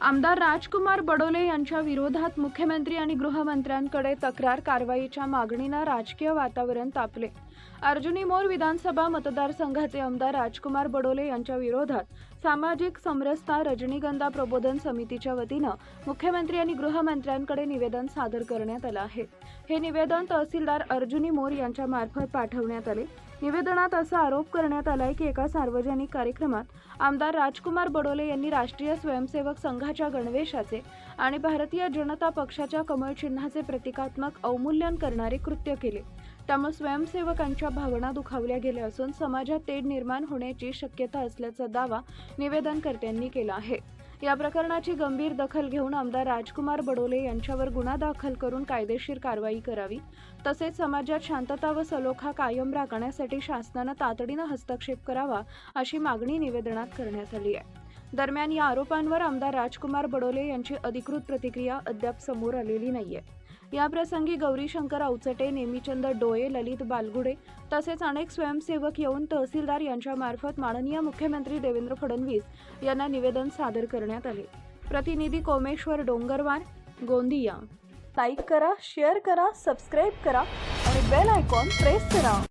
आमदार राजकुमार बडोले यांच्या विरोधात मुख्यमंत्री आणि गृहमंत्र्यांकडे तक्रार कारवाईच्या मागणीनं राजकीय वातावरण तापले। अर्जुनी मोर विधानसभा मतदारसंघाचे आमदार राजकुमार बडोले यांच्या विरोधात सामाजिक समरसता रजनीगंधा प्रबोधन समितीच्या वतीनं मुख्यमंत्री आणि गृहमंत्र्यांकडे निवेदन सादर करण्यात आलं आहे। हे निवेदन तहसीलदार अर्जुनी मोर यांच्या मार्फत पाठवण्यात आले। निवेदनात असा आरोप करण्यात आलाय की एका सार्वजनिक कार्यक्रमात आमदार राजकुमार बडोले यांनी राष्ट्रीय स्वयंसेवक संघाच्या गणवेशाचे आणि भारतीय जनता पक्षाच्या कमळ चिन्हाचे प्रतिकात्मक अवमूल्यन करणारे कृत्य केले। त्यामुळे स्वयंसेवकांच्या भावना दुखावल्या गेल्या असून समाजात तेढ निर्माण होण्याची शक्यता असल्याचा दावा निवेदनकर्त्यांनी केला आहे। या प्रकरणाची गंभीर दखल घेऊन आमदार राजकुमार बडोले यांच्यावर गुन्हा दाखल करून कायदेशीर कारवाई करावी, तसेच समाजात शांतता व सलोखा कायम राखण्यासाठी शासनाने तातडीने हस्तक्षेप करावा अशी मागणी निवेदनात करण्यात आली आहे। दरम्यान या आरोपांवर आमदार राजकुमार बडोले यांची अधिकृत प्रतिक्रिया अद्याप समोर आलेली नाहीये। या प्रसंगी गौरीशंकर अवचटे, नेमीचंद डोळे, ललित बालगुडे तसेच अनेक स्वयंसेवक येऊन तहसीलदार यांच्या मार्फत माननीय मुख्यमंत्री देवेंद्र फडणवीस यांना निवेदन सादर करण्यात आले। प्रतिनिधी कोमेश्वर डोंगरवार, गोंदिया। लाईक करा, शेअर करा, सबस्क्राईब करा आणि बेल आयकॉन प्रेस करा।